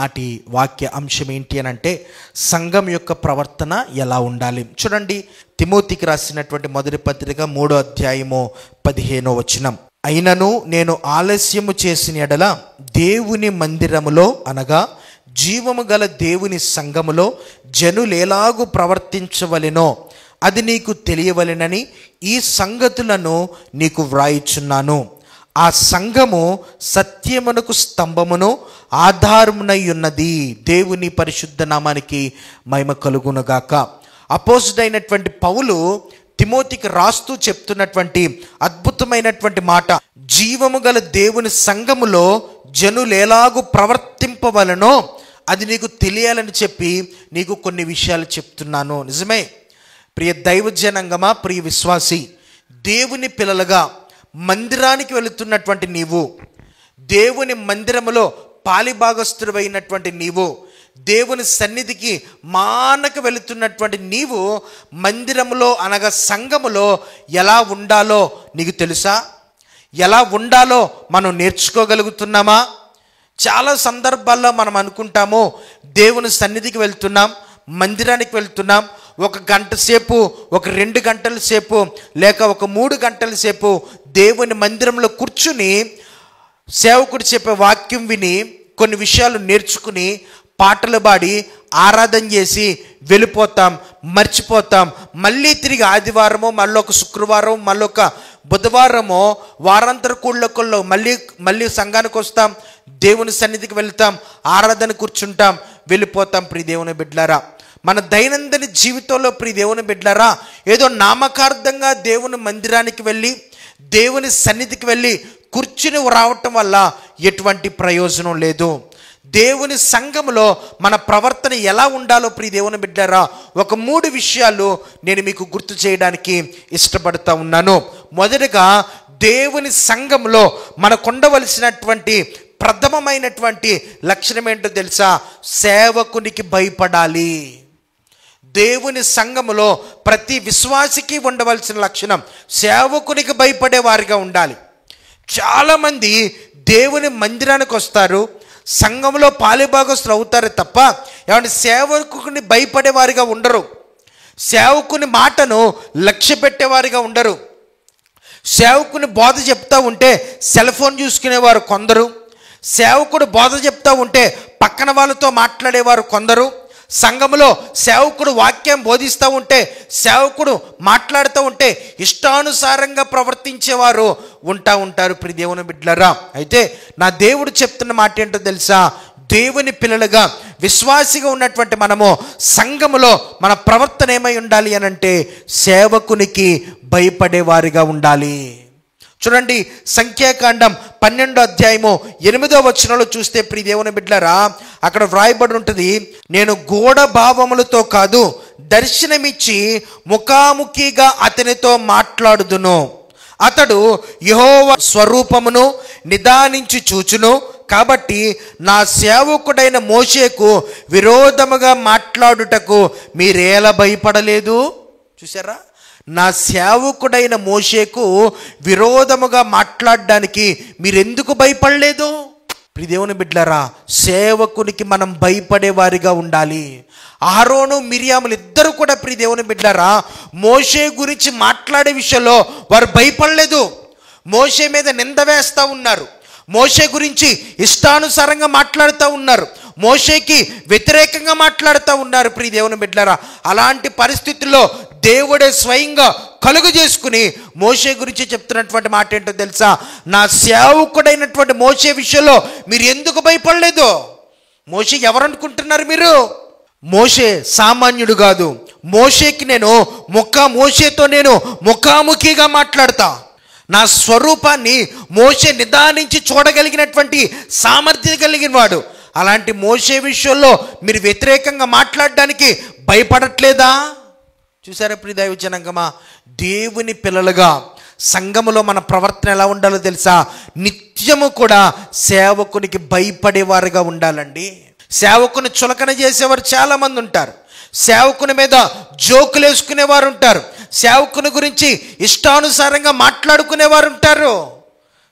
ఈనాటి వాక్య అంశం ఏంటి అని అంటే సంఘం యొక్క ప్రవర్తన ఎలా ఉండాలి. చూడండి, తిమోతికి రాసినటువంటి మొదటి పత్రిక 3వ అధ్యాయము 15వ వచనం. అయినను నేను ఆలస్యము చేసిన ఎడల దేవుని మందిరములో అనగా జీవము గల దేవుని సంఘములో జనులేలాగు ప్రవర్తించవలెనో అది నీకు తెలియవలెనని ఈ సంగతులను నీకు వ్రాయిచున్నాను. ఆ సంఘము సత్యమునకు స్తంభమును ఆధారమునై ఉన్నది. దేవుని పరిశుద్ధ నామానికి మహిమ కలుగునుగాక. అపోజిటైనటువంటి పౌలు తిమోతికి రాస్తూ చెప్తున్నటువంటి అద్భుతమైనటువంటి మాట, జీవము గల దేవుని సంఘములో జనులేలాగు ప్రవర్తింపవలనో అది నీకు తెలియాలని చెప్పి నీకు కొన్ని విషయాలు చెప్తున్నాను. నిజమే ప్రియ దైవజనంగమా, ప్రియ విశ్వాసి, దేవుని పిల్లలుగా మందిరానికి వెళుతున్నటువంటి నీవు, దేవుని మందిరములో పాలిభాగస్థుడైనటువంటి నీవు, దేవుని సన్నిధికి మానక వెళుతున్నటువంటి నీవు మందిరములో అనగా సంఘములో ఎలా ఉండాలో నీకు తెలుసా? ఎలా ఉండాలో మనం నేర్చుకోగలుగుతున్నామా? చాలా సందర్భాల్లో మనం అనుకుంటాము, దేవుని సన్నిధికి వెళ్తున్నాం, మందిరానికి వెళ్తున్నాం, 1 గంట సేపు, 2 గంటల సేపు, లేక 3 గంటల సేపు దేవుని మందిరంలో కూర్చుని సేవకుడు చెప్పే వాక్యం విని కొన్ని విషయాలు నేర్చుకుని పాటలు పాడి ఆరాధన చేసి వెళ్ళిపోతాం, మర్చిపోతాం. మళ్ళీ తిరిగి ఆదివారమో, మళ్ళొక శుక్రవారం, మళ్ళొక బుధవారమో వారాంతర కూళ్ళకొల్లో మళ్ళీ సంఘానికి వస్తాం, దేవుని సన్నిధికి వెళ్తాం, ఆరాధన కూర్చుంటాం, వెళ్ళిపోతాం. ప్రియ దేవుని బిడ్డలారా, మన దైనందిన జీవితంలో ప్రియ దేవుని బిడ్డలారా, ఏదో నామకార్థంగా దేవుని మందిరానికి వెళ్ళి దేవుని సన్నిధికి వెళ్ళి కూర్చుని రావటం వల్ల ఎటువంటి ప్రయోజనం లేదు. దేవుని సంఘములో మన ప్రవర్తన ఎలా ఉండాలో ప్రియ దేవుని బిడ్డలారా, ఒక 3 విషయాలు నేను మీకు గుర్తు చేయడానికి ఇష్టపడుతూ ఉన్నాను. మొదటగా, దేవుని సంఘంలో మనకు ఉండవలసినటువంటి ప్రథమమైనటువంటి లక్షణం ఏంటో తెలుసా? సేవకునికి భయపడాలి. దేవుని సంఘములో ప్రతి విశ్వాసికి ఉండవలసిన లక్షణం సేవకునికి భయపడే వారిగా ఉండాలి. చాలామంది దేవుని మందిరానికి వస్తారు, సంఘంలో పాలిభాగస్తులు అవుతారు తప్ప ఏమంటే సేవకుని భయపడే వారిగా ఉండరు. సేవకుని మాటను లక్ష్య పెట్టేవారిగా ఉండరు. సేవకుని బోధ చెప్తా ఉంటే సెల్ ఫోన్ చూసుకునేవారు కొందరు. సేవకుడు బోధ చెప్తా ఉంటే పక్కన వాళ్ళతో మాట్లాడేవారు కొందరు. సంఘములో సేవకుడు వాక్యం బోధిస్తూ ఉంటే, సేవకుడు మాట్లాడుతూ ఉంటే ఇష్టానుసారంగా ప్రవర్తించేవారు ఉంటారు. ప్రియ దేవుని బిడ్డలారా, అయితే నా దేవుడు చెప్తున్న మాట ఏంటో తెలుసా? దేవుని పిల్లలుగా విశ్వాసిగా ఉన్నటువంటి మనము సంఘములో మన ప్రవర్తన ఏమై ఉండాలి అని అంటే సేవకునికి భయపడేవారిగా ఉండాలి. చూడండి, సంఖ్యాకాండం 12వ అధ్యాయము 8వ వచనంలో చూస్తే ప్రియ దేవుని బిడ్డలారా, అక్కడ వ్రాయబడి ఉంటుంది, నేను గూఢ భావములతో కాదు దర్శనమిచ్చి ముఖాముఖిగా అతనితో మాట్లాడుదును. అతడు యెహోవా స్వరూపమును నిదానించి చూచును. కాబట్టి నా సేవకుడైన మోషేకు విరోధముగా మాట్లాడుటకు మీరేలా భయపడలేదు? చూసారా, నా సేవకుడైన మోషేకు విరోధముగా మాట్లాడడానికి మీరెందుకు భయపడలేదు? ప్రియ దేవుని బిడ్డలారా, సేవకునికి మనం భయపడే వారిగా ఉండాలి. అహరోను మిరియాములు ఇద్దరు కూడా ప్రియ దేవుని బిడ్డలారా మోషే గురించి మాట్లాడే విషయంలో వారు భయపడలేదు. మోషే మీద నింద వేస్తూ ఉన్నారు, మోషే గురించి ఇష్టానుసారంగా మాట్లాడుతూ ఉన్నారు, మోషేకి వ్యతిరేకంగా మాట్లాడుతూ ఉన్నారు. ప్రియ దేవుని బిడ్డలారా, అలాంటి పరిస్థితుల్లో దేవుడే స్వయంగా కలుగు చేసుకుని మోషే గురించి చెప్తున్నటువంటి మాట ఏంటో తెలుసా? నా సేవకుడైనటువంటి మోషే విషయంలో మీరు ఎందుకు భయపడలేదు? మోషే ఎవరనుకుంటున్నారు మీరు? మోషే సామాన్యుడు కాదు. మోషేకి మోషేతో నేను ముఖాముఖిగా మాట్లాడతా. నా స్వరూపాన్ని మోషే నిదానించి చూడగలిగినటువంటి సామర్థ్యం కలిగిన వాడు. అలాంటి మోషే విషయంలో మీరు వ్యతిరేకంగా మాట్లాడడానికి భయపడట్లేదా? చూసారా ప్రియ దైవ జనాంగమా, దేవుని పిల్లలుగా సంఘములో మన ప్రవర్తన ఎలా ఉండాలో తెలుసా? నిత్యము కూడా సేవకునికి భయపడేవారుగా ఉండాలండి. సేవకుని చులకన చేసేవారు చాలామంది ఉంటారు, సేవకుని మీద జోకులు వేసుకునేవారు ఉంటారు, సేవకుని గురించి ఇష్టానుసారంగా మాట్లాడుకునేవారు ఉంటారు.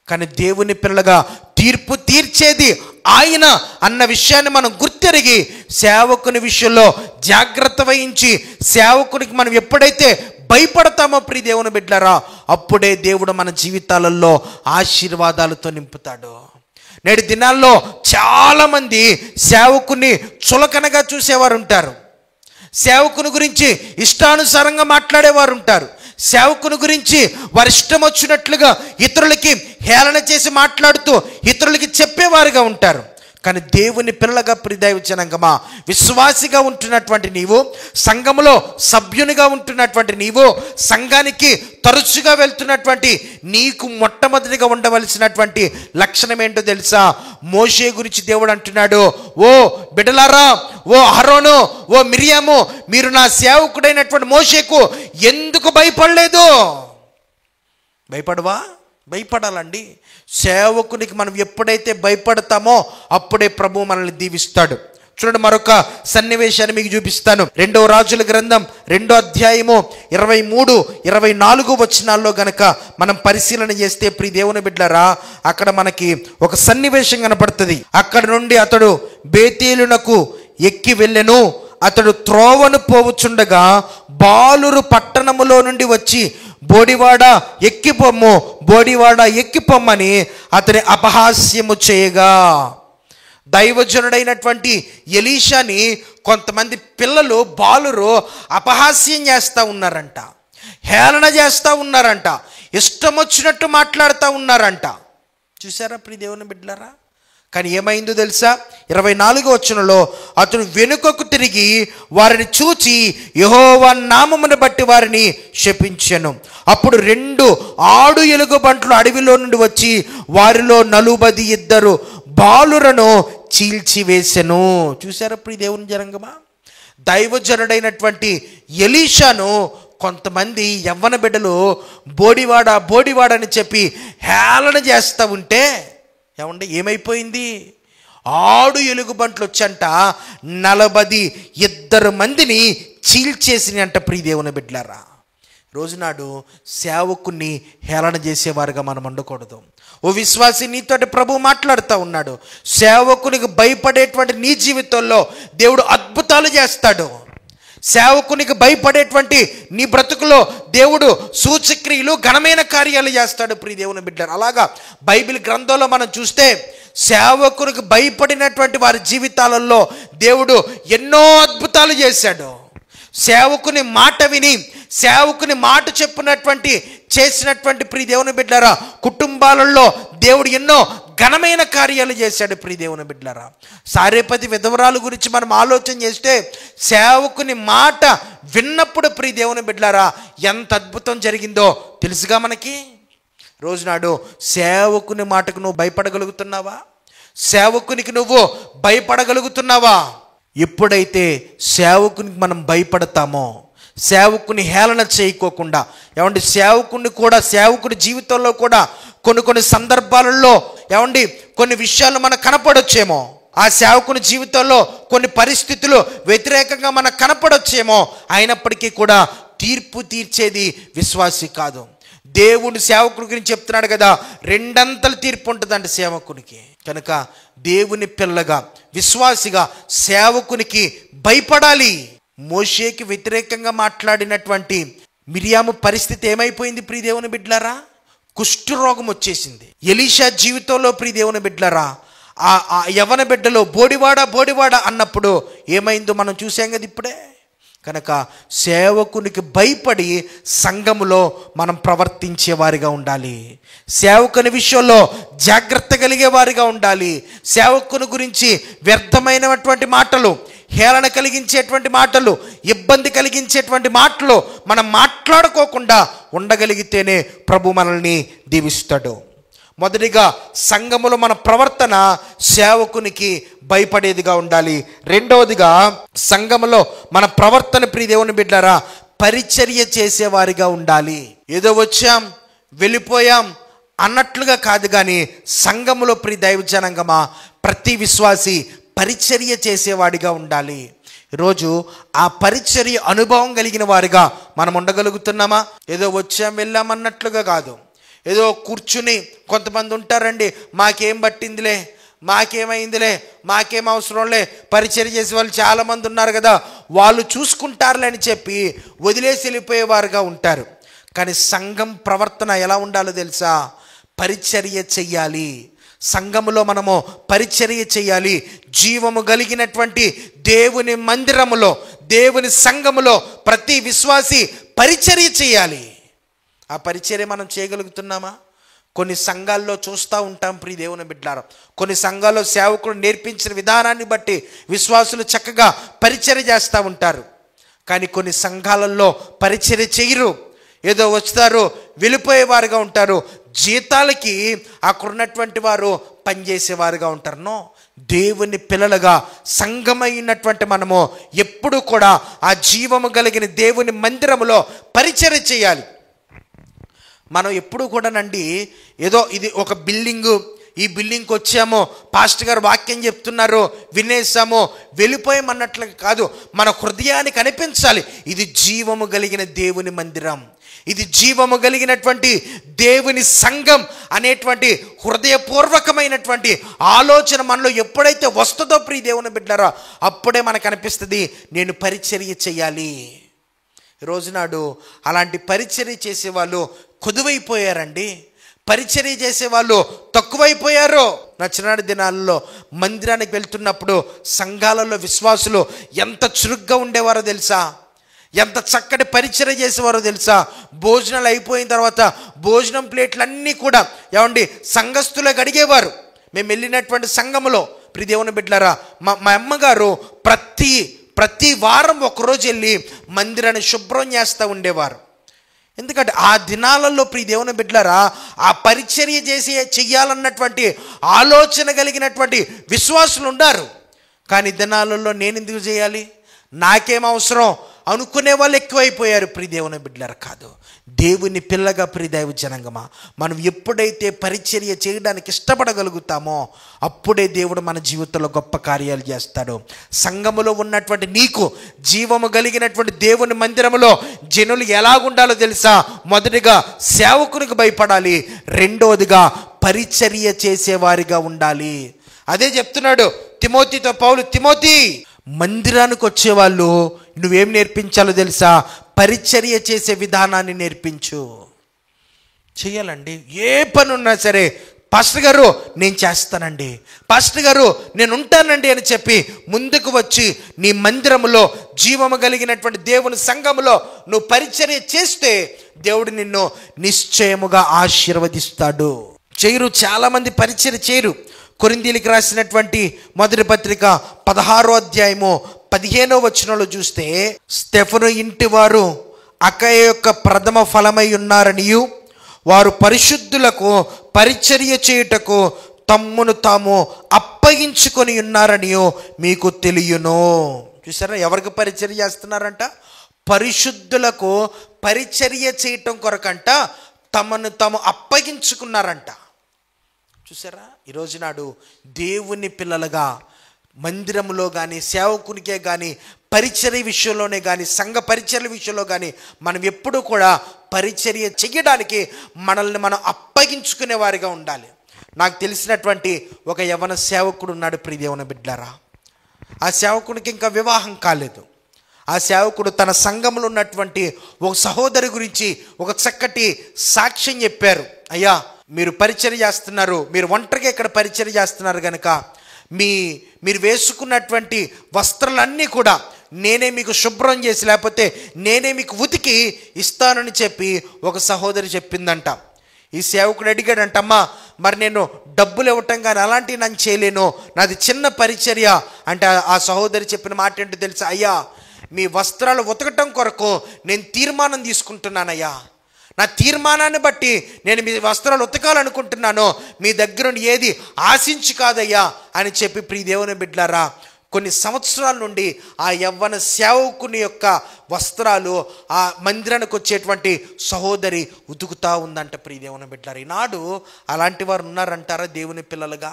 కానీ దేవుని పిల్లలుగా తీర్పు తీర్చేది ఆయన అన్న విషయాన్ని మనం గుర్తెరిగి సేవకుని విషయంలో జాగ్రత్త వహించి సేవకునికి మనం ఎప్పుడైతే భయపడతామో ప్రియ దేవుని బిడ్డలారా, అప్పుడే దేవుడు మన జీవితాలలో ఆశీర్వాదాలతో నింపుతాడు. నేటి దినాల్లో చాలామంది సేవకుని చులకనగా చూసేవారు ఉంటారు. సేవకుని గురించి ఇష్టానుసారంగా మాట్లాడేవారు ఉంటారు. సేవకుని గురించి వారి ఇష్టం వచ్చినట్లుగా ఇతరులకి హేళన చేసి మాట్లాడుతూ ఇతరులకి చెప్పేవారుగా ఉంటారు. కానీ దేవుని పిల్లలుగా ప్రియదైవ జనాంగమా, విశ్వాసిగా ఉంటున్నటువంటి నీవు, సంఘములో సభ్యునిగా ఉంటున్నటువంటి నీవు, సంఘానికి తరచుగా వెళ్తున్నటువంటి నీకు మొట్టమొదటిగా ఉండవలసినటువంటి లక్షణం ఏంటో తెలుసా? మోషే గురించి దేవుడు అంటున్నాడు, ఓ బిడ్డలారా, ఓ అహరోను, ఓ మిరియాము, మీరు నా సేవకుడైనటువంటి మోషేకు ఎందుకు భయపడలేదు? భయపడవా? భయపడాలండి. సేవకునికి మనం ఎప్పుడైతే భయపడతామో అప్పుడే ప్రభు మనల్ని దీవిస్తాడు. చూడండి, మరొక సన్నివేశాన్ని మీకు చూపిస్తాను. 2వ రాజుల గ్రంథం 2వ అధ్యాయము 23-24 వచనాల్లో గనక మనం పరిశీలన చేస్తే ప్రియ దేవుని బిడ్డలారా, అక్కడ మనకి ఒక సన్నివేశం కనపడుతుంది. అక్కడ నుండి అతడు బేతేలునకు ఎక్కి వెళ్ళెను. అతడు త్రోవను పోవుచుండగా బాలురు పట్టణములో నుండి వచ్చి, బోడివాడ ఎక్కిపొమ్ము, బోడివాడ ఎక్కిపొమ్మని అతని అపహాస్యము చేయగా, దైవజనుడైనటువంటి ఎలీషాని కొంతమంది పిల్లలు బాలురు అపహాస్యం చేస్తూ ఉన్నారంట, హేళన చేస్తూ ఉన్నారంట, ఇష్టం వచ్చినట్టు మాట్లాడుతూ ఉన్నారంట. చూసారా ప్రియ దేవుని బిడ్డలారా? కానీ ఏమైందో తెలుసా? 24వ వచనంలో అతడు వెనుకకు తిరిగి వారిని చూచి యెహోవా నామమును బట్టి వారిని శపించెను. అప్పుడు 2 ఆడు ఎలుగుబంట్లు అడవిలో నుండి వచ్చి వారిలో 42 బాలురను చీల్చివేసెను. చూసారా ప్రియ దేవుని జనాంగమా? దైవజనుడైనటువంటి ఎలీషాను కొంతమంది యవ్వన బిడ్డలు బోడివాడ బోడివాడ అని చెప్పి హేళన చేస్తూ ఉంటే ఏమంటే ఏమైపోయింది? ఆడు ఎలుగుబంట్లు వచ్చంట 42 మందిని చీల్చేసినాయి అంట. ప్రియ దేవుని బిడ్డలారా, రోజునాడు సేవకుని హేళన చేసేవారుగా మనం ఉండకూడదు. ఓ విశ్వాసి, నీతోటి ప్రభు మాట్లాడుతూ ఉన్నాడు. సేవకునికి భయపడేటువంటి నీ జీవితంలో దేవుడు అద్భుతాలు చేస్తాడు. సేవకునికి భయపడేటువంటి నీ బ్రతుకులో దేవుడు సూచక్రియలు, ఘనమైన కార్యాలు చేస్తాడు. ప్రియ దేవుని బిడ్డలారా, అలాగా బైబిల్ గ్రంథంలో మనం చూస్తే సేవకునికి భయపడినటువంటి వారి జీవితాలలో దేవుడు ఎన్నో అద్భుతాలు చేశాడు. సేవకుని మాట విని సేవకుని మాట చెప్పినటువంటి చేసినటువంటి ప్రియ దేవుని బిడ్డలారా కుటుంబాలలో దేవుడు ఎన్నో ఘనమైన కార్యాలు చేశాడు. ప్రియ దేవుని బిడ్డలారా, సారేపతి విధవరాలు గురించి మనం ఆలోచన చేస్తే సేవకుని మాట విన్నప్పుడు ప్రియ దేవుని బిడ్డలారా ఎంత అద్భుతం జరిగిందో తెలుసుగా మనకి. రోజునాడు సేవకుని మాటకు నువ్వు భయపడగలుగుతున్నావా? సేవకునికి నువ్వు భయపడగలుగుతున్నావా? ఎప్పుడైతే సేవకునికి మనం భయపడతామో, సేవకుని హేళన చేయకోకుండా, ఏమండి సేవకుని కూడా సేవకుని జీవితంలో కూడా కొన్ని సందర్భాలలో ఏమండి కొన్ని విషయాలు మనకు కనపడొచ్చేమో, ఆ సేవకుని జీవితంలో కొన్ని పరిస్థితులు వ్యతిరేకంగా మనకు కనపడొచ్చేమో, అయినప్పటికీ కూడా తీర్పు తీర్చేది విశ్వాసి కాదు. దేవుని సేవకుని గురించి చెప్తున్నాడు కదా, 2 అంతల తీర్పు ఉంటుందండి సేవకునికి. కనుక దేవుని పిల్లగా విశ్వాసిగా సేవకునికి భయపడాలి. మోషేకి వ్యతిరేకంగా మాట్లాడినటువంటి మిరియాము పరిస్థితి ఏమైపోయింది ప్రియ దేవుని బిడ్డలారా? కుష్ఠరోగం వచ్చేసింది. ఎలీషా జీవితంలో ప్రియ దేవుని బిడ్డలారా ఆ యవన బిడ్డలో బోడివాడ బోడివాడ అన్నప్పుడు ఏమైందో మనం చూసాం కదా ఇప్పుడే. కనుక సేవకునికి భయపడి సంఘములో మనం ప్రవర్తించే వారిగా ఉండాలి. సేవకుని విషయంలో జాగ్రత్త కలిగే వారిగా ఉండాలి. సేవకుని గురించి వ్యర్థమైనటువంటి మాటలు, హేళన కలిగించేటువంటి మాటలు, ఇబ్బంది కలిగించేటువంటి మాటలు మనం మాట్లాడుకోకుండా ఉండగలిగితేనే ప్రభు మనల్ని దీవిస్తాడు. మొదటిగా సంఘములో మన ప్రవర్తన సేవకునికి భయపడేదిగా ఉండాలి. రెండవదిగా సంఘములో మన ప్రవర్తన ప్రియ దేవుని బిడ్డలారా పరిచర్య చేసేవారిగా ఉండాలి. ఏదో వచ్చాం వెళ్ళిపోయాం అన్నట్లుగా కాదు, కానీ సంఘములో ప్రియ దైవ జనాంగమా ప్రతి విశ్వాసి పరిచర్య చేసేవాడిగా ఉండాలి. ఈరోజు ఆ పరిచర్య అనుభవం కలిగిన వారిగా మనం ఉండగలుగుతున్నామా? ఏదో వచ్చాం వెళ్ళామన్నట్లుగా కాదు. ఏదో కూర్చుని కొంతమంది ఉంటారండి, మాకేం పట్టిందిలే, మాకేమైందిలే, మాకేం అవసరంలే, పరిచర్య చేసే వాళ్ళు చాలామంది ఉన్నారు కదా, వాళ్ళు చూసుకుంటారులే అని చెప్పి వదిలేసి వెళ్ళిపోయేవారుగా ఉంటారు. కానీ సంఘం ప్రవర్తన ఎలా ఉండాలో తెలుసా? పరిచర్య చెయ్యాలి. సంఘములో మనము పరిచర్య చేయాలి. జీవము కలిగినటువంటి దేవుని మందిరములో, దేవుని సంఘములో ప్రతి విశ్వాసి పరిచర్య చేయాలి. ఆ పరిచర్య మనం చేయగలుగుతున్నామా? కొన్ని సంఘాల్లో చూస్తూ ఉంటాం ప్రియ దేవుని బిడ్డలారా, కొన్ని సంఘాల్లో సేవకుడు నేర్పించిన విధానాన్ని బట్టి విశ్వాసులు చక్కగా పరిచర్య చేస్తూ ఉంటారు. కానీ కొన్ని సంఘాలలో పరిచర్య చేయరు, ఏదో వస్తారు వెళ్ళిపోయేవారుగా ఉంటారు. జీతాలకి అక్కడున్నటువంటి వారు పనిచేసేవారుగా ఉంటారు. నో, దేవుని పిల్లలుగా సంఘమైనటువంటి మనము ఎప్పుడు కూడా ఆ జీవము కలిగిన దేవుని మందిరములో పరిచర్య చేయాలి. మనం ఎప్పుడు కూడానండి ఏదో ఇది ఒక బిల్డింగు, ఈ బిల్డింగ్కి వచ్చామో, పాస్టర్ గారు వాక్యం చెప్తున్నారు వినేసామో వెళ్ళిపోయామన్నట్లు కాదు. మన హృదయానికి అనిపించాలి ఇది జీవము కలిగిన దేవుని మందిరం, ఇది జీవము కలిగినటువంటి దేవుని సంఘం అనేటువంటి హృదయపూర్వకమైనటువంటి ఆలోచన మనలో ఎప్పుడైతే వస్తుందో ప్రియ దేవుని బిడ్డలారా, అప్పుడే మనకు అనిపిస్తుంది నేను పరిచర్య చేయాలి. రోజునాడు అలాంటి పరిచర్య చేసేవాళ్ళు కొదువైపోయారండి. పరిచర్య చేసేవాళ్ళు తక్కువైపోయారు. నచ్చినాడు దినాల్లో మందిరానికి వెళ్తున్నప్పుడు సంఘాలలో విశ్వాసులు ఎంత చురుగ్గా ఉండేవారో తెలుసా? ఎంత చక్కటి పరిచర్య చేసేవారో తెలుసా? భోజనాలు అయిపోయిన తర్వాత భోజనం ప్లేట్లన్నీ కూడా ఏమండి సంఘస్థులకు అడిగేవారు. మేము వెళ్ళినటువంటి సంఘములో ప్రియ దేవుని బిడ్డలారా, మా అమ్మగారు ప్రతి వారం ఒకరోజు వెళ్ళి మందిరాన్ని శుభ్రం చేస్తూ ఉండేవారు. ఎందుకంటే ఆ దినాలలో ప్రియ దేవుని బిడ్డలారా, ఆ పరిచర్య చెయ్యాలన్నటువంటి ఆలోచన కలిగినటువంటి విశ్వాసులు ఉన్నారు. కానీ దినాలలో నేను ఎందుకు చేయాలి, నాకేం అవసరం అనుకునే వాళ్ళు ఎక్కువైపోయారు ప్రియ దేవుని బిడ్డలారా. కాదు, దేవుని పిల్లగా ప్రియ దైవ జనంగమా, మనం ఎప్పుడైతే పరిచర్య చేయడానికి ఇష్టపడగలుగుతామో అప్పుడే దేవుడు మన జీవితంలో గొప్ప కార్యాలు చేస్తాడు. సంఘములో ఉన్నటువంటి నీకు జీవము కలిగినటువంటి దేవుని మందిరములో జనులు ఎలాగుండాలో తెలుసా? మొదటిగా సేవకునికి భయపడాలి, రెండవదిగా పరిచర్య చేసేవారిగా ఉండాలి. అదే చెప్తున్నాడు తిమోతితో పౌలు, తిమోతి మందిరానికి వచ్చేవాళ్ళు నువ్వేం నేర్పించాలో తెలుసా? పరిచర్య చేసే విధానాన్ని నేర్పించు. చెయ్యాలండి. ఏ పని ఉన్నా సరే, పాస్టర్ గారు నేను చేస్తానండి, పాస్టర్ గారు నేను ఉంటానండి అని చెప్పి ముందుకు వచ్చి నీ మందిరములో జీవము కలిగినటువంటి దేవుని సంఘములో నువ్వు పరిచర్య చేస్తే దేవుడు నిన్ను నిశ్చయముగా ఆశీర్వదిస్తాడు. చేయరు, చాలామంది పరిచర్య చేయరు. కొరింథీయులకు రాసినటువంటి మొదటి పత్రిక 16వ అధ్యాయము 15వ వచనంలో చూస్తే, స్టెఫను ఇంటి వారు అకయ యొక్క ప్రథమ ఫలమై ఉన్నారనియు వారు పరిశుద్ధులకు పరిచర్య చేయుటకు తమ్మును తాము అప్పగించుకొని ఉన్నారనియో మీకు తెలియను. చూసారా, ఎవరికి పరిచర్య చేస్తున్నారంట? పరిశుద్ధులకు పరిచర్య చేయటం కొరకంట తమను తాము అప్పగించుకున్నారంట. చూసారా, ఈరోజు నాడు దేవుని పిల్లలుగా మందిరములో కానీ సేవకునికే కానీ పరిచర్య విషయంలోనే కానీ సంఘ పరిచర్య విషయంలో కానీ మనం ఎప్పుడూ కూడా పరిచర్య చెయ్యడానికి మనల్ని మనం అప్పగించుకునే వారిగా ఉండాలి. నాకు తెలిసినటువంటి ఒక యవన సేవకుడు ఉన్నాడు ప్రియ దేవుని బిడ్డలారా. ఆ సేవకునికి ఇంకా వివాహం కాలేదు. ఆ సేవకుడు తన సంఘంలో ఉన్నటువంటి ఒక సహోదరి గురించి ఒక చక్కటి సాక్ష్యం చెప్పారు. అయ్యా, మీరు పరిచర్య చేస్తున్నారు, మీరు ఒంటరిగా ఇక్కడ పరిచర్య చేస్తున్నారు కనుక మీరు వేసుకున్నటువంటి వస్త్రాలన్నీ కూడా నేనే మీకు శుభ్రం చేసి లేకపోతే నేనే మీకు ఉతికి ఇస్తానని చెప్పి ఒక సహోదరి చెప్పిందంట. ఈ సేవకుడు అడిగాడంటమ్మా, మరి నేను డబ్బులు ఇవ్వటం కానీ అలాంటివి నేను చేయలేను, నాది చిన్న పరిచర్య అంటే ఆ సహోదరి చెప్పిన మాట ఏంటో తెలుసా? అయ్యా, మీ వస్త్రాలు ఉతకటం కొరకు నేను తీర్మానం తీసుకుంటున్నానయ్యా, నా తీర్మానాన్ని బట్టి నేను మీ వస్త్రాలు ఉతకాలనుకుంటున్నాను, మీ దగ్గర ఏది ఆశించి కాదయ్యా అని చెప్పి ప్రియ దేవుని బిడ్డలారా, కొన్ని సంవత్సరాల నుండి ఆ యవ్వన సేవకుని యొక్క వస్త్రాలు ఆ మందిరానికి వచ్చేటువంటి సహోదరి ఉతుకుతా ఉందంట ప్రియ దేవుని బిడ్డలారా. ఈనాడు అలాంటి వారు ఉన్నారంటారా దేవుని పిల్లలుగా?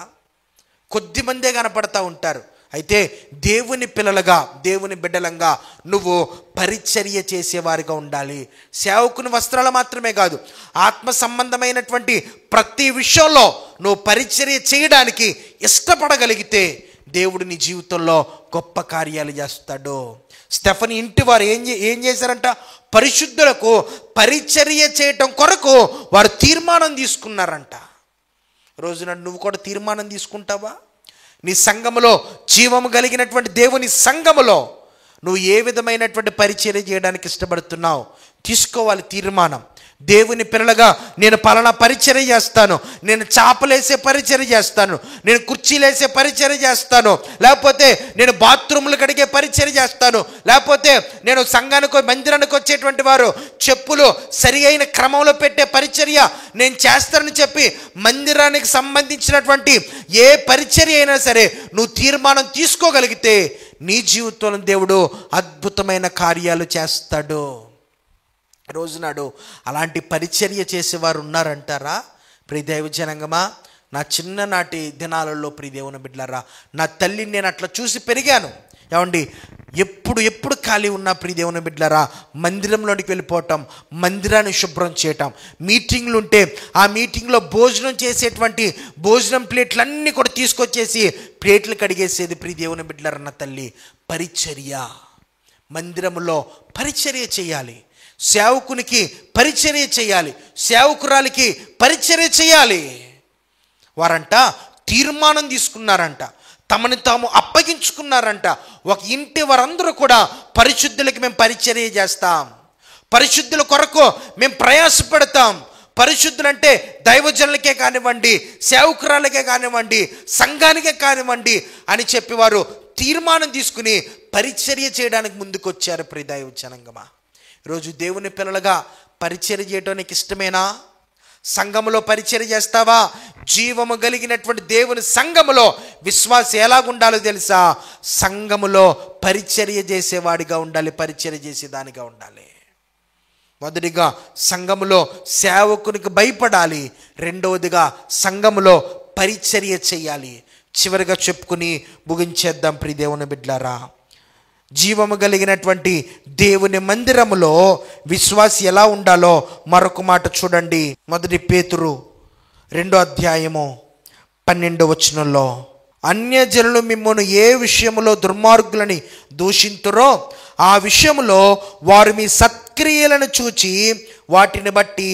కొద్దిమందే కనపడతా ఉంటారు. అయితే దేవుని పిల్లలుగా, దేవుని బిడ్డలంగా నువ్వు పరిచర్య చేసేవారిగా ఉండాలి. సేవకుని వస్త్రాలు మాత్రమే కాదు, ఆత్మ సంబంధమైనటువంటి ప్రతి విషయంలో నువ్వు పరిచర్య చేయడానికి ఇష్టపడగలిగితే దేవుడు నీ జీవితంలో గొప్ప కార్యాలు చేస్తాడు. స్టెఫనీ ఇంటి వారు ఏం చేశారంట? పరిశుద్ధులకు పరిచర్య చేయటం కొరకు వారు తీర్మానం తీసుకున్నారంట. రోజున నువ్వు కూడా తీర్మానం తీసుకుంటావా? నీ సంఘములో, జీవము కలిగినటువంటి దేవుని సంఘములో నువ్వు ఏ విధమైనటువంటి పరిచర్య చేయడానికి ఇష్టపడుతున్నావు? తీసుకోవాలి తీర్మానం. దేవుని పిల్లలుగా నేను పలానా పరిచర్య చేస్తాను, నేను చాపలేసే పరిచర్య చేస్తాను, నేను కుర్చీలేసే పరిచర్య చేస్తాను, లేకపోతే నేను బాత్రూములు కడిగే పరిచర్య చేస్తాను, లేకపోతే నేను సంఘానికి, మందిరానికి వచ్చేటువంటి వారు చెప్పులు సరి అయిన క్రమంలో పెట్టే పరిచర్య నేను చేస్తానని చెప్పి మందిరానికి సంబంధించినటువంటి ఏ పరిచర్య అయినా సరే నువ్వు తీర్మానం తీసుకోగలిగితే నీ జీవితంలో దేవుడు అద్భుతమైన కార్యాలు చేస్తాడు. రోజునాడు అలాంటి పరిచర్య చేసేవారు ఉన్నారంటారా? ప్రియ దైవ జనాంగమా, నా చిన్ననాటి దినాలలో ప్రియ దేవుని బిడ్డలారా, నా తల్లిని నేను అట్లా చూసి పెరిగాను. ఏమండి, ఎప్పుడు ఖాళీ ఉన్న ప్రియ దేవుని బిడ్డలారా, మందిరంలోనికి వెళ్ళిపోవటం, మందిరాన్ని శుభ్రం చేయటం, మీటింగ్లు ఉంటే ఆ మీటింగ్లో భోజనం చేసేటువంటి భోజనం ప్లేట్లన్నీ కూడా తీసుకొచ్చేసి ప్లేట్లు కడిగేసేది ప్రియ దేవుని బిడ్డలారా. నా తల్లి పరిచర్య, మందిరంలో పరిచర్య చేయాలి, సేవకునికి పరిచర్య చేయాలి, సేవకురాలికి పరిచర్య చేయాలి. వారంట తీర్మానం తీసుకున్నారంట, తమని తాము అప్పగించుకున్నారంట. ఒక ఇంటి వారందరూ కూడా పరిశుద్ధులకి మేము పరిచర్య చేస్తాం, పరిశుద్ధుల కొరకు మేము ప్రయాసపడతాం. పరిశుద్ధులంటే దైవజనులకే కానివ్వండి, సేవకురాలకే కానివ్వండి, సంఘానికే కానివ్వండి అని చెప్పి వారు తీర్మానం తీసుకుని పరిచర్య చేయడానికి ముందుకొచ్చారు. ప్రియ దైవ జనాంగమా, ఈరోజు దేవుని పిల్లలుగా పరిచర్య చేయడానికి ఇష్టమేనా? సంఘములో పరిచర్య చేస్తావా? జీవము కలిగినటువంటి దేవుని సంఘములో విశ్వాసం ఎలాగుండాలో తెలుసా? సంఘములో పరిచర్య చేసేవాడిగా ఉండాలి, పరిచర్య చేసేదానిగా ఉండాలి. మొదటిగా సంఘములో సేవకునికి భయపడాలి, రెండవదిగా సంఘములో పరిచర్య చేయాలి. చివరిగా చెప్పుకుని ముగించేద్దాం ప్రియ దేవుని బిడ్డలారా. జీవము కలిగినటువంటి దేవుని మందిరములో విశ్వాసి ఎలా ఉండాలో మరొక మాట చూడండి. 1 పేతురు 2:12 అన్యజనులు మిమ్మల్ని ఏ విషయములో దుర్మార్గులని దూషింతురో ఆ విషయములో వారు మీ సత్క్రియలను చూచి వాటిని బట్టి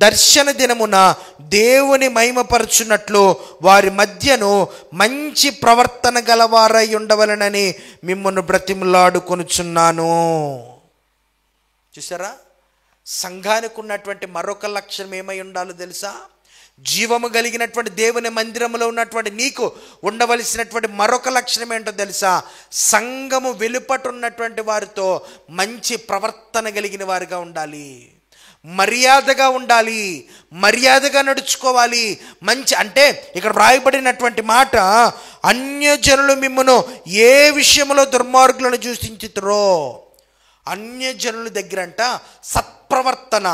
దర్శన దినమున దేవుని మహిమపరచున్నట్లు వారి మధ్యను మంచి ప్రవర్తన గలవారై ఉండవలనని మిమ్మల్ని బ్రతిమలాడుకొనుచున్నాను. చూసారా, సంఘానికి ఉన్నటువంటి మరొక లక్షణం ఏమై ఉండాలో తెలుసా? జీవము కలిగినటువంటి దేవుని మందిరంలో ఉన్నటువంటి నీకు ఉండవలసినటువంటి మరొక లక్షణం ఏంటో తెలుసా? సంఘము వెలుపట ఉన్నటువంటి వారితో మంచి ప్రవర్తన కలిగిన వారిగా ఉండాలి, మర్యాదగా ఉండాలి, మర్యాదగా నడుచుకోవాలి. మంచి అంటే ఇక్కడ వ్రాయబడినటువంటి మాట, అన్యజనులు మిమ్మును ఏ విషయంలో దుర్మార్గులను దూషించుతారో, అన్యజనుల దగ్గరంట సత్ప్రవర్తన,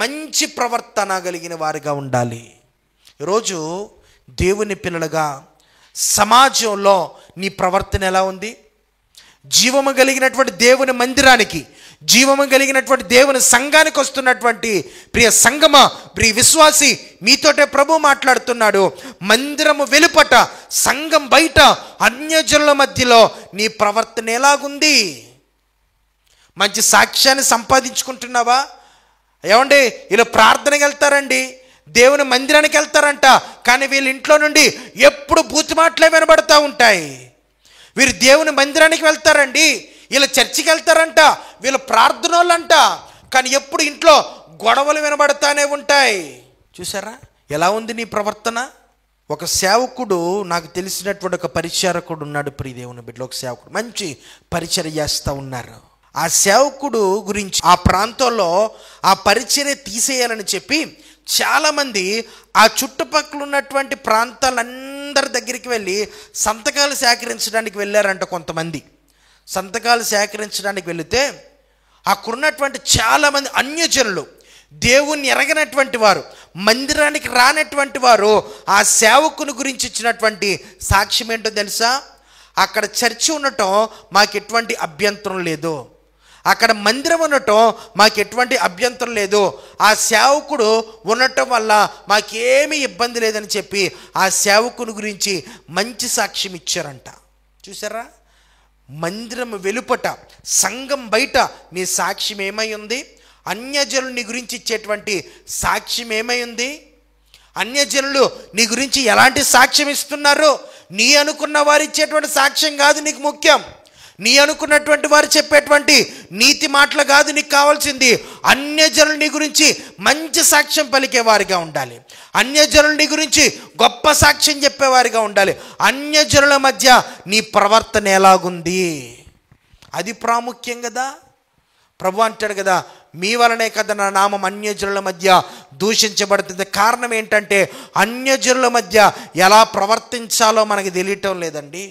మంచి ప్రవర్తన కలిగిన వారిగా ఉండాలి. ఈరోజు దేవుని పిల్లలుగా సమాజంలో నీ ప్రవర్తన ఎలా ఉంది? జీవము కలిగినటువంటి దేవుని మందిరానికి, జీవము కలిగినటువంటి దేవుని సంఘానికి వస్తున్నటువంటి ప్రియ సంగమ, ప్రియ విశ్వాసి, మీతోటే ప్రభు మాట్లాడుతున్నాడు. మందిరము వెలుపట, సంఘం బయట, అన్యజనుల మధ్యలో నీ ప్రవర్తన ఎలాగుంది? మంచి సాక్ష్యాన్ని సంపాదించుకుంటున్నావా? ఏమండి, వీళ్ళు ప్రార్థనకి వెళ్తారండి, దేవుని మందిరానికి వెళ్తారంట, కానీ వీళ్ళ ఇంట్లో నుండి ఎప్పుడు బూతు మాటలే వినబడతా ఉంటాయి. వీరు దేవుని మందిరానికి వెళ్తారండి, వీళ్ళు చర్చికి వెళ్తారంట, వీళ్ళు ప్రార్థనలంట, కానీ ఎప్పుడు ఇంట్లో గొడవలు వినబడతానే ఉంటాయి. చూసారా ఎలా ఉంది నీ ప్రవర్తన? ఒక సేవకుడు, నాకు తెలిసినటువంటి ఒక పరిచారకుడు ఉన్నాడు ప్రియ దేవుని బిడ్డలో. ఒక సేవకుడు మంచి పరిచర్య చేస్తూ ఉన్నారు. ఆ సేవకుడు గురించి ఆ ప్రాంతంలో ఆ పరిచర్య తీసేయాలని చెప్పి చాలామంది ఆ చుట్టుపక్కల ఉన్నటువంటి ప్రాంతాలందరి దగ్గరికి వెళ్ళి సంతకాలు సేకరించడానికి వెళ్ళారంట. కొంతమంది సంతకాలు సేకరించడానికి వెళితే అక్కడున్నటువంటి చాలామంది అన్యజనులు, దేవుణ్ణి ఎరగనటువంటి వారు, మందిరానికి రానటువంటి వారు ఆ సేవకుని గురించి ఇచ్చినటువంటి సాక్ష్యం ఏంటో తెలుసా? అక్కడ చర్చి ఉండటం మాకు ఎటువంటి అభ్యంతరం లేదు, అక్కడ మందిరం ఉండటం మాకు ఎటువంటి అభ్యంతరం లేదు, ఆ సేవకుడు ఉండటం వల్ల మాకేమీ ఇబ్బంది లేదని చెప్పి ఆ సేవకుని గురించి మంచి సాక్ష్యం ఇచ్చారంట. చూసారా? మందిరం వెలుపట, సంఘం బయట నీ సాక్ష్యం ఏమై ఉంది? అన్యజనులు నీ గురించి ఇచ్చేటువంటి సాక్ష్యం ఏమై ఉంది? అన్యజనులు నీ గురించి ఎలాంటి సాక్ష్యం ఇస్తున్నారు? నీ అనుకున్న వారు ఇచ్చేటువంటి సాక్ష్యం కాదు నీకు ముఖ్యం, నీ అనుకున్నటువంటి వారు చెప్పేటువంటి నీతి మాటలు కాదు నీకు కావాల్సింది. అన్యజనులు నీ గురించి మంచి సాక్ష్యం పలికేవారిగా ఉండాలి, అన్యజనులు నీ గురించి గొప్ప సాక్ష్యం చెప్పేవారిగా ఉండాలి. అన్యజనుల మధ్య నీ ప్రవర్తన ఎలాగుంది అది ప్రాముఖ్యం కదా. ప్రభు అంటాడు కదా, మీ వలనే కదా నా నామం అన్యజనుల మధ్య దూషించబడుతుంది. కారణం ఏంటంటే అన్యజనుల మధ్య ఎలా ప్రవర్తించాలో మనకి తెలియటం లేదండి,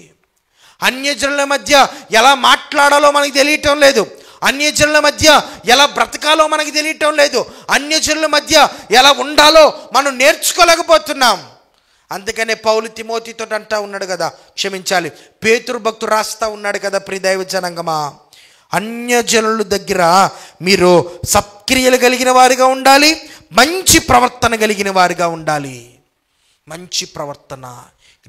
అన్యజనుల మధ్య ఎలా మాట్లాడాలో మనకి తెలియటం లేదు, అన్యజనుల మధ్య ఎలా బ్రతకాలో మనకి తెలియటం లేదు, అన్యజనుల మధ్య ఎలా ఉండాలో మనం నేర్చుకోలేకపోతున్నాం. అందుకనే పౌలు తిమోతితో అంటా ఉన్నాడు కదా, క్షమించాలి, పేతురు భక్తుడు రాస్తా ఉన్నాడు కదా, ప్రియదైవ జనాంగమా, అన్యజనుల దగ్గర మీరు సత్క్రియలు కలిగిన వారిగా ఉండాలి, మంచి ప్రవర్తన కలిగిన వారిగా ఉండాలి. మంచి ప్రవర్తన.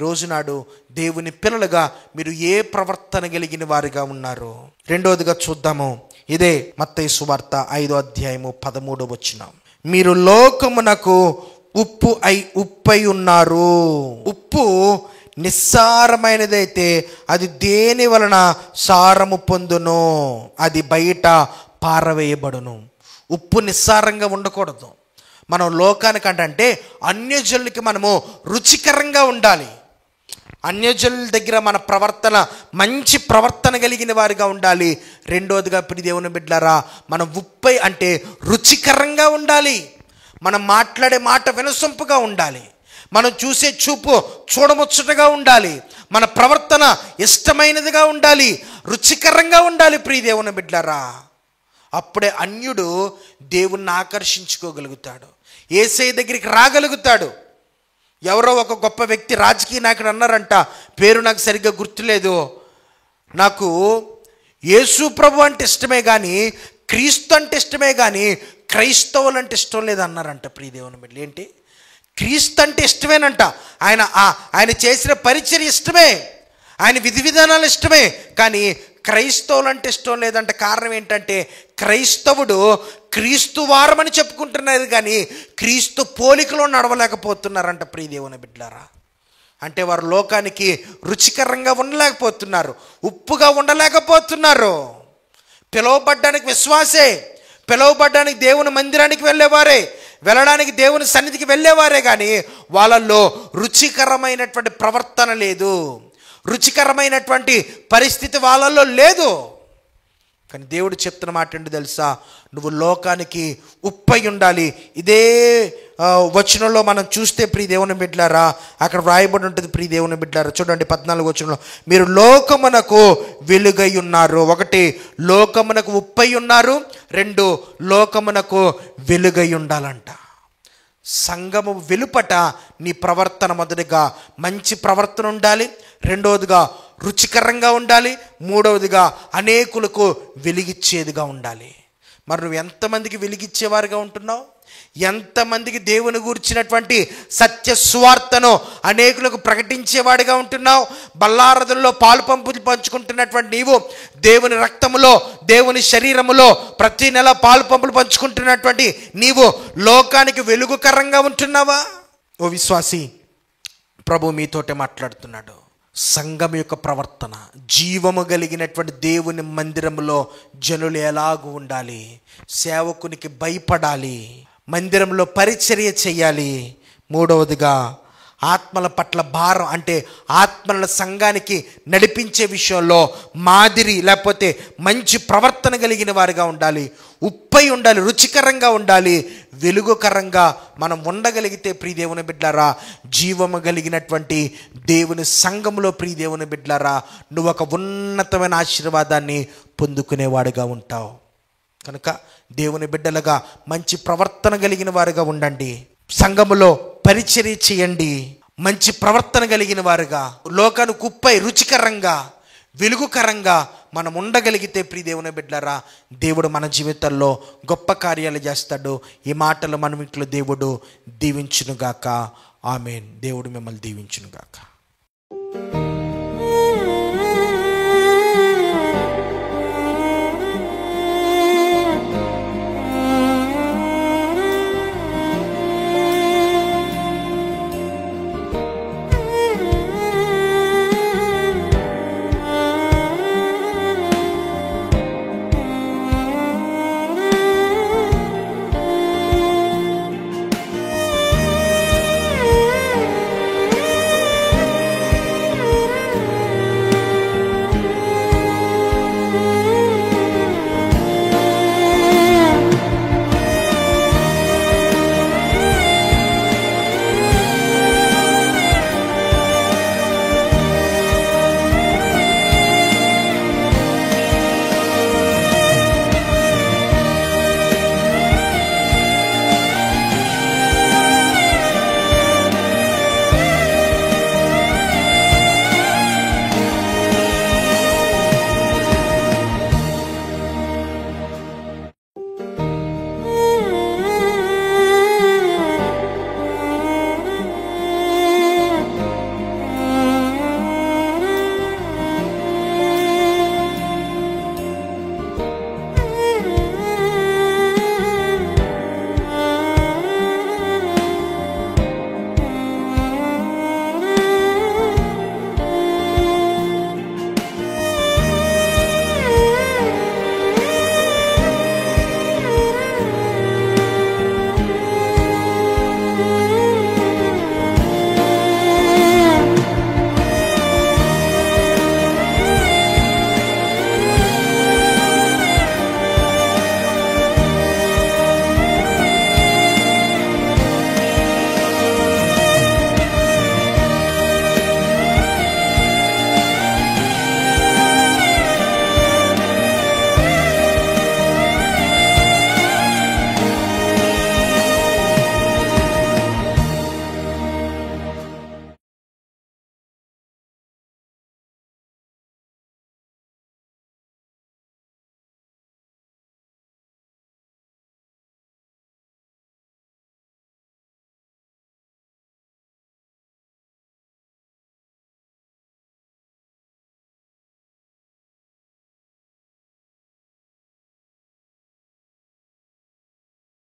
రోజు నాడు దేవుని పిల్లలుగా మీరు ఏ ప్రవర్తన కలిగిన వారిగా ఉన్నారు? రెండవదిగా చూద్దాము, ఇదే మత్తయి సువార్త 5వ అధ్యాయము 13వ వచనం. మీరు లోకమునకు ఉప్పై ఉన్నారు. ఉప్పు నిస్సారమైనదైతే అది దేని వలన సారము పొందును? అది బయట పారవేయబడును. ఉప్పు నిస్సారంగా ఉండకూడదు. మనం లోకానికంటే అన్యజనులకి మనము రుచికరంగా ఉండాలి. అన్యజనుల దగ్గర మన ప్రవర్తన మంచి ప్రవర్తన కలిగిన వారిగా ఉండాలి. రెండోదిగా ప్రియ దేవుని బిడ్డలారా, మనం ఉప్పై అంటే రుచికరంగా ఉండాలి. మనం మాట్లాడే మాట వినసొంపుగా ఉండాలి, మనం చూసే చూపు చూడముచ్చటగా ఉండాలి, మన ప్రవర్తన ఇష్టమైనదిగా ఉండాలి, రుచికరంగా ఉండాలి. ప్రియ దేవుని బిడ్డలారా, అప్పుడే అన్యుడు దేవుణ్ణి ఆకర్షించుకోగలుగుతాడు, యేసయ్య దగ్గరికి రాగలుగుతాడు. ఎవరో ఒక గొప్ప వ్యక్తి, రాజకీయ నాయకుడు అన్నారంట, పేరు నాకు సరిగ్గా గుర్తులేదు, నాకు యేసు ప్రభు అంటే ఇష్టమే కానీ క్రీస్తు అంటే ఇష్టమే కానీ క్రైస్తవులు అంటే ఇష్టం లేదు అన్నారంట. ప్రియ దేవుని బిడ్డలు, ఏంటి? క్రీస్తు అంటే ఇష్టమేనంట, ఆయన చేసిన పరిచర్య ఇష్టమే, ఆయన విధి విధానాలు ఇష్టమే, కానీ క్రైస్తవులు అంటే ఇష్టం లేదంట. కారణం ఏంటంటే క్రైస్తవుడు క్రీస్తు వారమని చెప్పుకుంటున్నారు కానీ క్రీస్తు పోలికలో నడవలేకపోతున్నారంట. ప్రియ దేవుని బిడ్డలారా, అంటే వారు లోకానికి రుచికరంగా ఉండలేకపోతున్నారు, ఉప్పుగా ఉండలేకపోతున్నారు. పిలువబడ్డానికి విశ్వాసే, పిలువబడ్డానికి దేవుని మందిరానికి వెళ్ళేవారే, వెళ్ళడానికి దేవుని సన్నిధికి వెళ్ళేవారే కానీ వాళ్ళల్లో రుచికరమైనటువంటి ప్రవర్తన లేదు, రుచికరమైనటువంటి పరిస్థితి వాళ్ళల్లో లేదు. కానీ దేవుడు చెప్తున్న మాట ఏంటి తెలుసా? నువ్వు లోకానికి ఉప్పై ఉండాలి. ఇదే వచనంలో మనం చూస్తే ప్రియ దేవుని బిడ్డలారా, అక్కడ వ్రాయబడి ఉంటుంది. ప్రియ దేవుని బిడ్డలారా, చూడండి 14వ వచనంలో, మీరు లోకమునకు వెలుగై ఉన్నారు. 1 లోకమునకు ఉప్పై ఉన్నారు, 2 లోకమునకు వెలుగై ఉండాలంట. సంఘము వెలుపట నీ ప్రవర్తన మొదటిగా మంచి ప్రవర్తన ఉండాలి, రెండవదిగా రుచికరంగా ఉండాలి, మూడవదిగా అనేకులకు వెలిగిచ్చేదిగా ఉండాలి. మరి నువ్వు ఎంతమందికి వెలిగిచ్చేవారుగా ఉంటున్నావు? ఎంతమందికి దేవుని గురించినటువంటి సత్య సువార్తను అనేకులకు ప్రకటించేవాడిగా ఉంటున్నావు? బల్లారదుల్లో పాలు పంచుకుంటున్నటువంటి నీవు దేవుని రక్తములో, దేవుని శరీరములో ప్రతి నెల పాలు పంచుకుంటున్నటువంటి నీవు లోకానికి వెలుగుకరంగా ఉంటున్నావా? ఓ విశ్వాసి, ప్రభు మీతోటే మాట్లాడుతున్నాడు. సంఘం యొక్క ప్రవర్తన, జీవము కలిగినటువంటి దేవుని మందిరంలో జనులు ఎలాగూ ఉండాలి, సేవకునికి భయపడాలి, మందిరంలో పరిచర్య చేయాలి. మూడవదిగా ఆత్మల పట్ల భారం, అంటే ఆత్మల సంఘానికి నడిపించే విషయంలో మాదిరి లేకపోతే మంచి ప్రవర్తన కలిగిన వారిగా ఉండాలి, ఉప్పై ఉండాలి, రుచికరంగా ఉండాలి, వెలుగుకరంగా మనం ఉండగలిగితే ప్రియ దేవుని బిడ్డలారా, జీవము కలిగినటువంటి దేవుని సంఘములో ప్రియ దేవుని బిడ్డలారా, నువ్వు ఒక ఉన్నతమైన ఆశీర్వాదాన్ని పొందుకునేవాడిగా ఉంటావు. కనుక దేవుని బిడ్డలుగా మంచి ప్రవర్తన కలిగిన వారిగా ఉండండి, సంఘములో పరిచర్య చేయండి, మంచి ప్రవర్తన కలిగిన వారుగా, లోకానికి ఉప్పై రుచికరంగా, వెలుగుకరంగా మనం ఉండగలిగితే ప్రియ దేవుని బిడ్డలారా, దేవుడు మన జీవితాల్లో గొప్ప కార్యాలు చేస్తాడు. ఈ మాటలు మనం ఇంట్లో దేవుడు దీవించునుగాక. ఆమేన్. దేవుడు మిమ్మల్ని దీవించునుగాక.